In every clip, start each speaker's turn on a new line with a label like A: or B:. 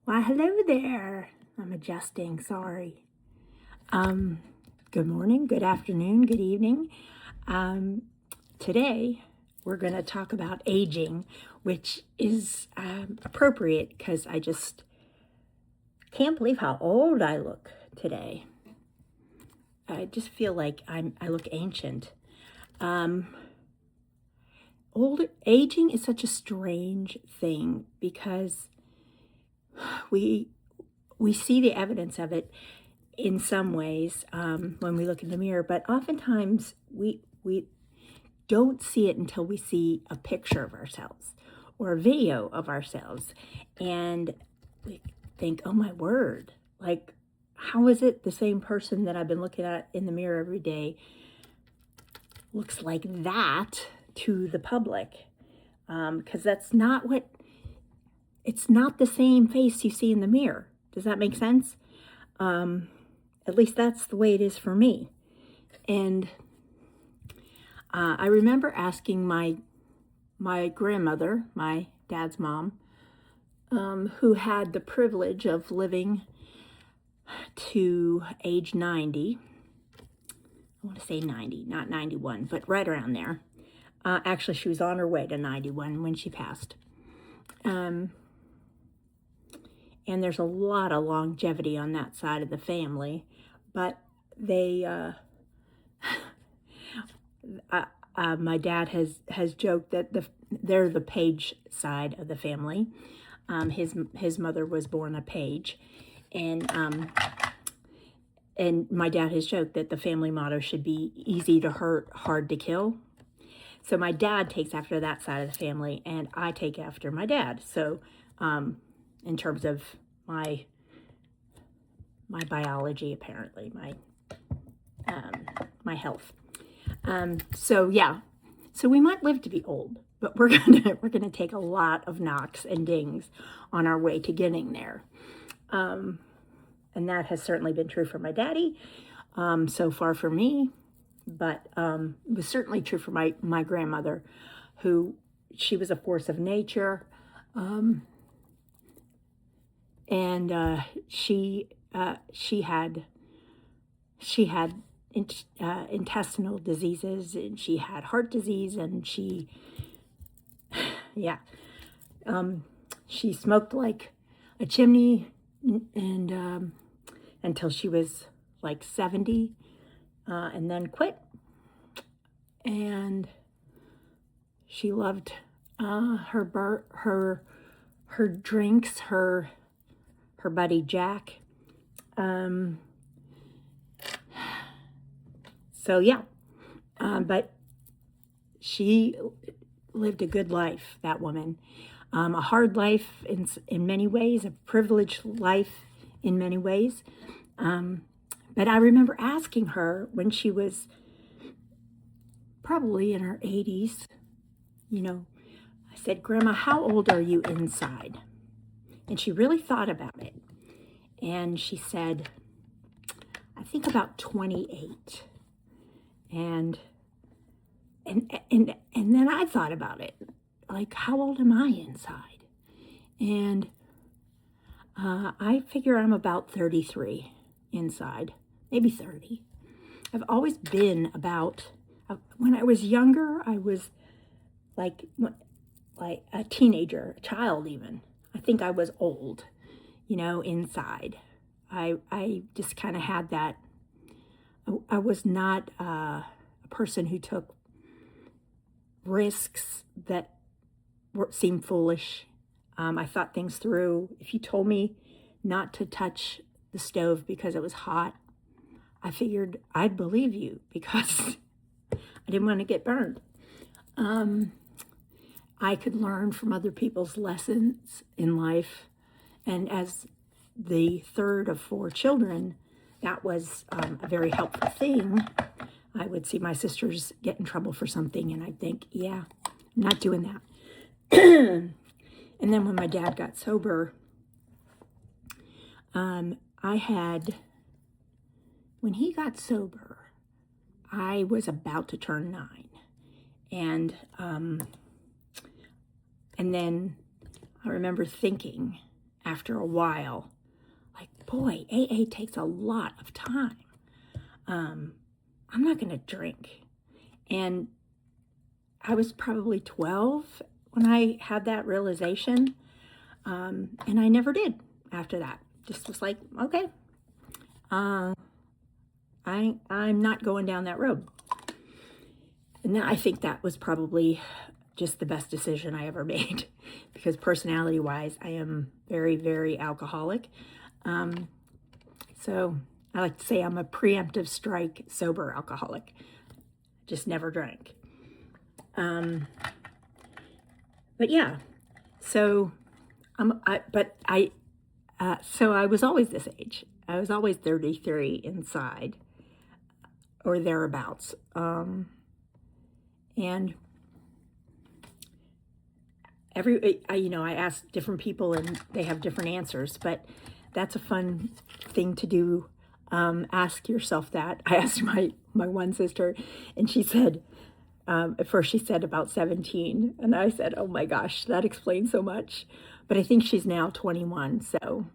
A: Why, hello there. I'm adjusting, sorry. Good morning, good afternoon, good evening. Today, we're going to talk about aging, which is appropriate because I just can't believe how old I look today. I just feel like I look ancient. Aging is such a strange thing because we see the evidence of it in some ways when we look in the mirror, but oftentimes we don't see it until we see a picture of ourselves or a video of ourselves, and we think, oh my word, like, how is it the same person that I've been looking at in the mirror every day looks like that to the public? Because that's not it's not the same face you see in the mirror. Does that make sense? At least that's the way it is for me. And I remember asking my grandmother, my dad's mom, who had the privilege of living to age 90. I want to say 90, not 91, but right around there. Actually, she was on her way to 91 when she passed. And there's a lot of longevity on that side of the family, but they, my dad has joked that they're the Page side of the family. His mother was born a Page, and my dad has joked that the family motto should be easy to hurt, hard to kill. So my dad takes after that side of the family, and I take after my dad. So in terms of my biology, apparently, my health. So yeah, so we might live to be old, but we're gonna take a lot of knocks and dings on our way to getting there. And that has certainly been true for my daddy, so far for me, but it was certainly true for my grandmother, who she was a force of nature, and she had intestinal diseases, and she had heart disease, and she smoked like a chimney, and until she was like 70, and then quit. And she loved her drinks, her buddy Jack. So yeah, but she lived a good life, that woman. A hard life in many ways, a privileged life in many ways. But I remember asking her when she was probably in her 80s, I said, Grandma, how old are you inside? And she really thought about it. And she said, I think about 28. And then I thought about it, like, how old am I inside? And I figure I'm about 33 inside, maybe 30. I've always been about, when I was younger, I was like a teenager, a child even. I think I was old, inside. I just kind of had that. I was not a person who took risks that seemed foolish. I thought things through. If you told me not to touch the stove because it was hot, I figured I'd believe you because I didn't want to get burned. I could learn from other people's lessons in life. And as the third of 4 children, that was a very helpful thing. I would see my sisters get in trouble for something, and I'd think, yeah, I'm not doing that. And then when my dad got sober, when he got sober, I was about to turn 9. And then I remember thinking, after a while, like, boy, AA takes a lot of time. I'm not going to drink. And I was probably 12 when I had that realization. And I never did after that. Just was like, okay, I'm not going down that road. And I think that was probably just the best decision I ever made, because personality-wise, I am very, very alcoholic. So I like to say I'm a preemptive strike sober alcoholic. Just never drank. But yeah, so so I was always this age. I was always 33 inside, or thereabouts. And I asked different people and they have different answers, but that's a fun thing to do. Ask yourself that. I asked my one sister, and she said, at first she said about 17, and I said, oh my gosh, that explains so much. But I think she's now 21, so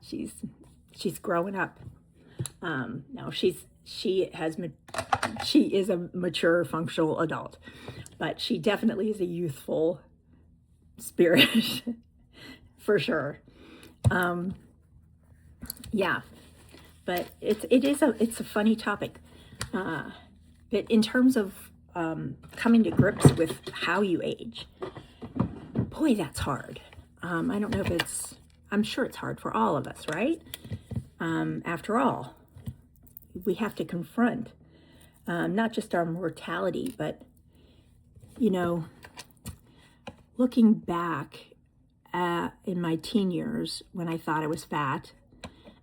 A: she's growing up. No, she is a mature, functional adult, but she definitely is a youthful spirit for sure. Yeah, but it's a funny topic. But in terms of coming to grips with how you age, boy, that's hard. I don't know if I'm sure it's hard for all of us, right? After all, we have to confront not just our mortality, but, looking back in my teen years when I thought I was fat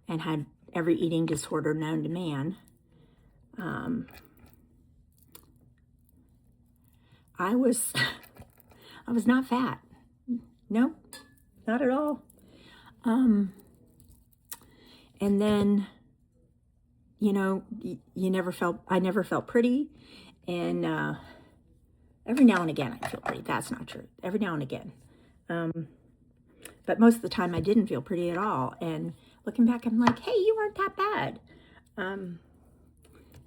A: and had every eating disorder known to man, I was not fat. No, not at all. And then, I never felt pretty. And every now and again I feel pretty. That's not true. Every now and again. But most of the time I didn't feel pretty at all. And looking back, I'm like, hey, you weren't that bad.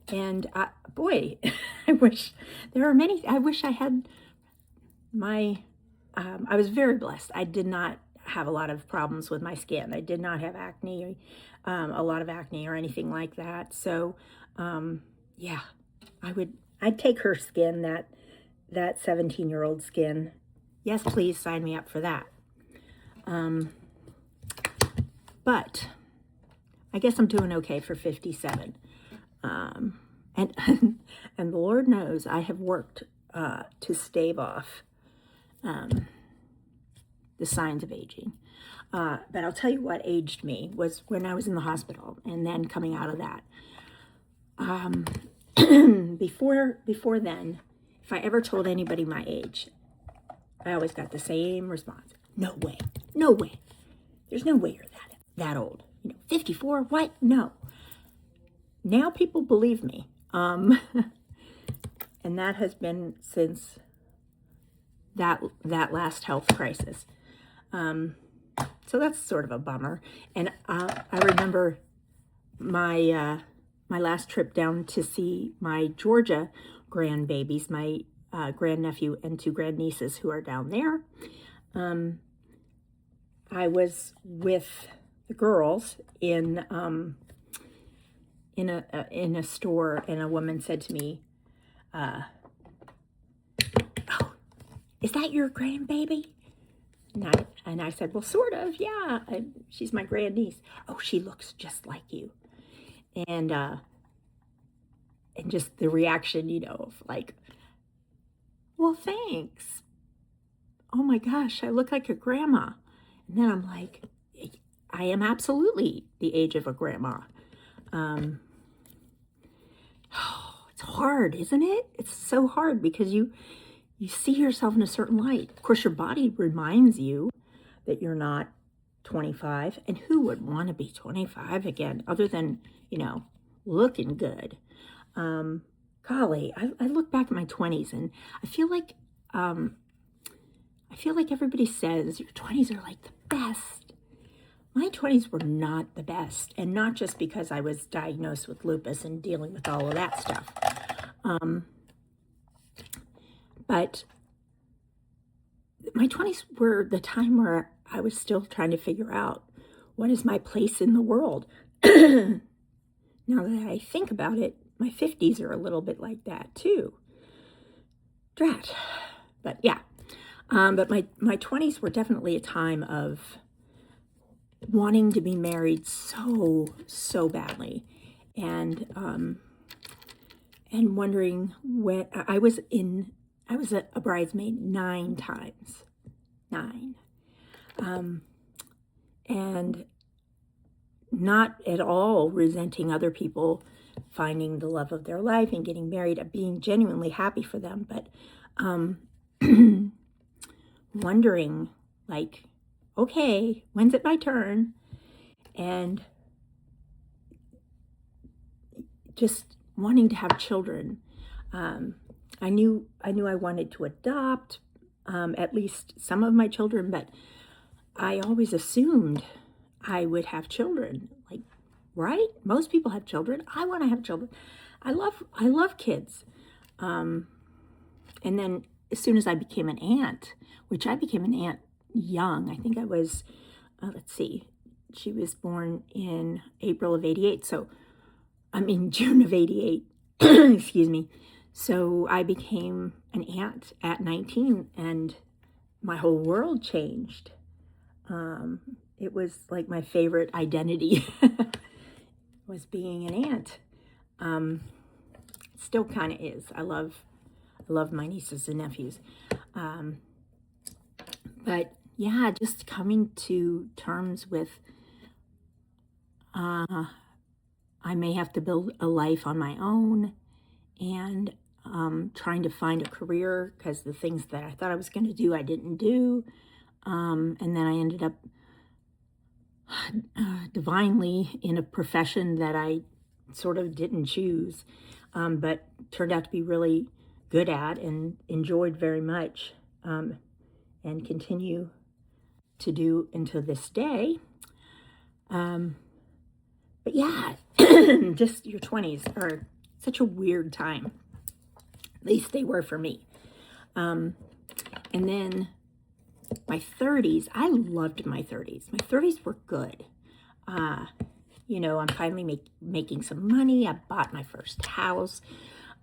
A: And boy, I wish I had I was very blessed. I did not have a lot of problems with my skin. I did not have acne, a lot of acne or anything like that. So, yeah, I'd take her skin, that 17-year-old skin. Yes, please sign me up for that. But I guess I'm doing okay for 57. And and the Lord knows I have worked to stave off the signs of aging. But I'll tell you what aged me was when I was in the hospital, and then coming out of that. Before then, if I ever told anybody my age, I always got the same response. No way. No way. There's no way you're that old. 54? What? No. Now people believe me. And that has been since that last health crisis. So that's sort of a bummer. And I remember my last trip down to see my Georgia grandbabies, my grandnephew and 2 grandnieces who are down there. I was with the girls in a store, and a woman said to me, "Oh, is that your grandbaby?" And I said, "Well, sort of, yeah. She's my grandniece." "Oh, she looks just like you." And just the reaction, of like, "Well, thanks. Oh my gosh, I look like a grandma." And then I'm like, I am absolutely the age of a grandma. It's hard, isn't it? It's so hard because you see yourself in a certain light. Of course, your body reminds you that you're not 25. And who would want to be 25 again, other than, looking good? Golly, I look back at my 20s and I feel like everybody says your 20s are like the best. my 20s were not the best, and not just because I was diagnosed with lupus and dealing with all of that stuff. But my 20s were the time where I was still trying to figure out what is my place in the world. Now that I think about it, my 50s are a little bit like that too. Drat. But yeah. But my 20s were definitely a time of wanting to be married so badly. And wondering when I was a bridesmaid 9 times. 9. And not at all resenting other people finding the love of their life and getting married, being genuinely happy for them, but wondering, like, okay, when's it my turn? And just wanting to have children. I knew I wanted to adopt at least some of my children, but I always assumed I would have children. Like, right? Most people have children. I want to have children. I love kids. And then as soon as I became an aunt, which I became an aunt young, I think I was, let's see, she was born in April of 88. So I'm in June of 88, excuse me. So I became an aunt at 19, and my whole world changed. It was like my favorite identity was being an aunt. Still kind of is. I love my nieces and nephews. But yeah, just coming to terms with I may have to build a life on my own, and trying to find a career, because the things that I thought I was going to do, I didn't do. And then I ended up divinely in a profession that I sort of didn't choose, but turned out to be really good at and enjoyed very much, and continue to do until this day. But yeah, just your 20s are such a weird time. At least they were for me. And then my 30s, I loved my 30s. My 30s were good. You know, I'm finally making some money. I bought my first house.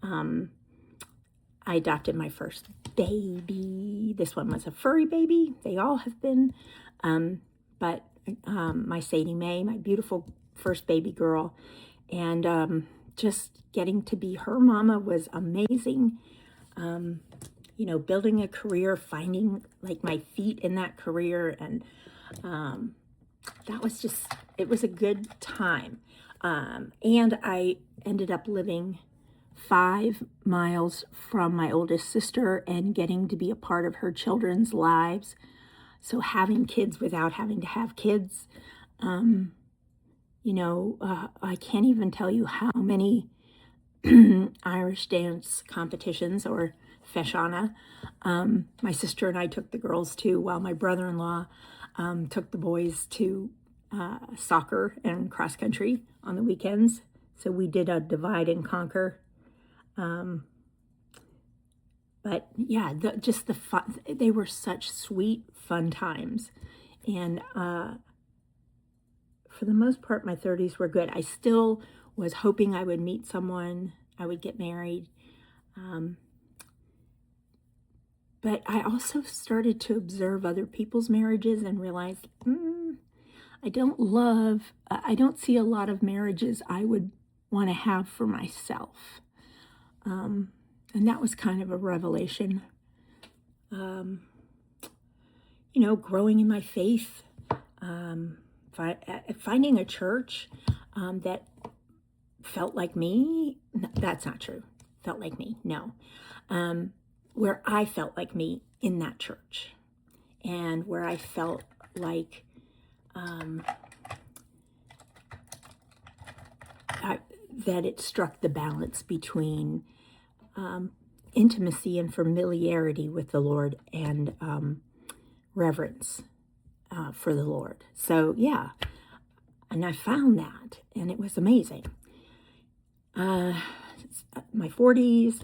A: I adopted my first baby. This one was a furry baby. They all have been. But my Sadie Mae, my beautiful first baby girl, and just getting to be her mama was amazing. You know, building a career, finding like my feet in that career, and that was just, it was a good time. And I ended up living 5 miles from my oldest sister and getting to be a part of her children's lives. So having kids without having to have kids, you know, I can't even tell you how many Irish dance competitions, or Feshana, my sister and I took the girls to, while my brother-in-law took the boys to soccer and cross country on the weekends. So we did a divide and conquer. But yeah, just the fun, they were such sweet, fun times. And for the most part, my 30s were good. I still was hoping I would meet someone, I would get married. But I also started to observe other people's marriages and realized, I don't see a lot of marriages I would want to have for myself. And that was kind of a revelation. You know, growing in my faith, finding a church that felt like me. No, that's not true. Felt like me, no. Where I felt like me in that church, and where I felt like that it struck the balance between intimacy and familiarity with the Lord, and reverence. for the Lord. So yeah, and I found that, and it was amazing. My 40s,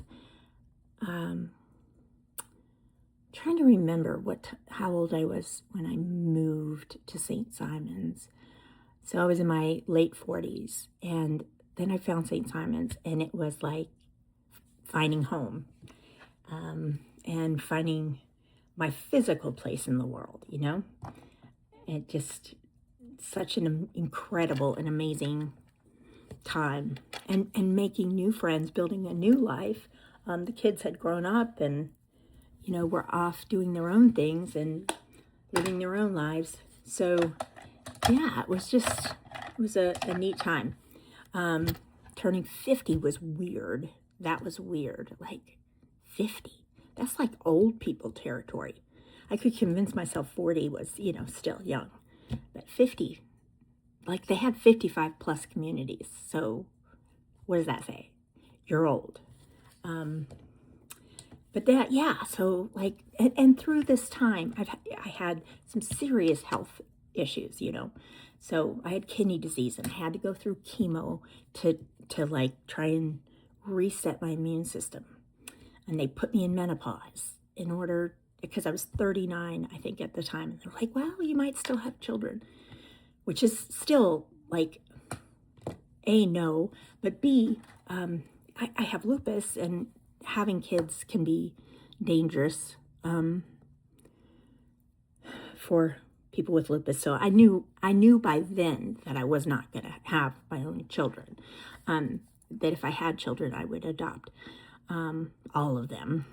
A: trying to remember how old I was when I moved to St. Simon's. So I was in my late 40s, and then I found St. Simon's, and it was like finding home, and finding my physical place in the world, you know? It just, such an incredible and amazing time, and making new friends, building a new life. The kids had grown up and, you know, were off doing their own things and living their own lives. So yeah, it was a neat time. Turning 50 was weird. That was weird. Like 50, that's like old people territory. I could convince myself 40 was, you know, still young, but 50, like they had 55 plus communities. So what does that say? You're old. But that, yeah, so like, and through this time, I had some serious health issues, you know. So I had kidney disease, and I had to go through chemo to like try and reset my immune system. And they put me in menopause in order, because I was 39, I think, at the time. And they're like, well, you might still have children, which is still like, A, no, but B, I have lupus, and having kids can be dangerous for people with lupus. So I knew by then that I was not going to have my own children. That if I had children, I would adopt all of them.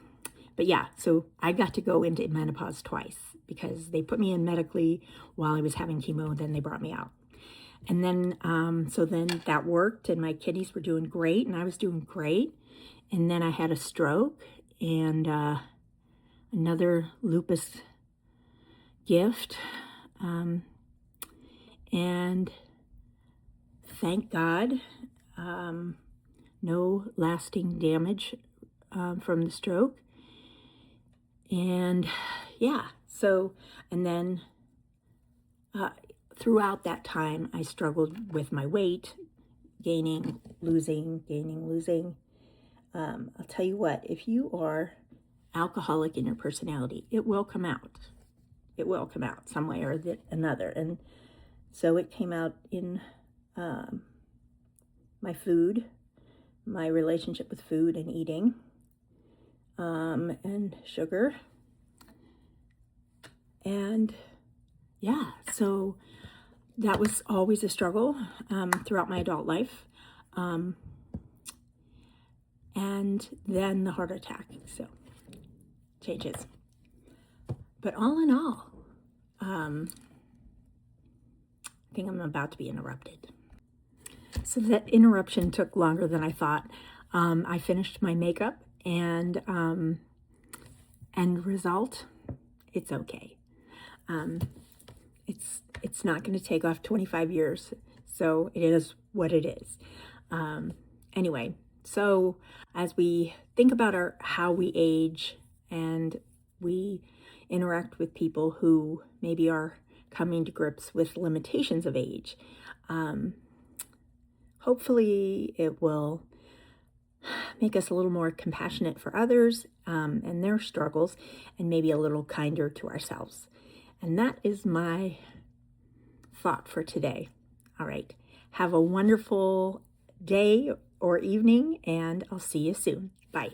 A: But yeah, so I got to go into menopause twice, because they put me in medically while I was having chemo, and then they brought me out. And then, so then that worked, and my kidneys were doing great, and I was doing great. And then I had a stroke, and another lupus gift. And thank God, no lasting damage from the stroke. And yeah, so, and then throughout that time, I struggled with my weight, gaining, losing. I'll tell you what, if you are alcoholic in your personality, it will come out. It will come out some way or another. And so it came out in my food, my relationship with food and eating, and sugar. And yeah, so that was always a struggle throughout my adult life. And then the heart attack, so changes. But all in all, I think I'm about to be interrupted. So that interruption took longer than I thought. I finished my makeup, and end result, it's okay. It's not going to take off 25 years, so it is what it is. Anyway, so as we think about how we age, and we interact with people who maybe are coming to grips with limitations of age, hopefully it will make us a little more compassionate for others and their struggles, and maybe a little kinder to ourselves. And that is my thought for today. All right. Have a wonderful day or evening, and I'll see you soon. Bye.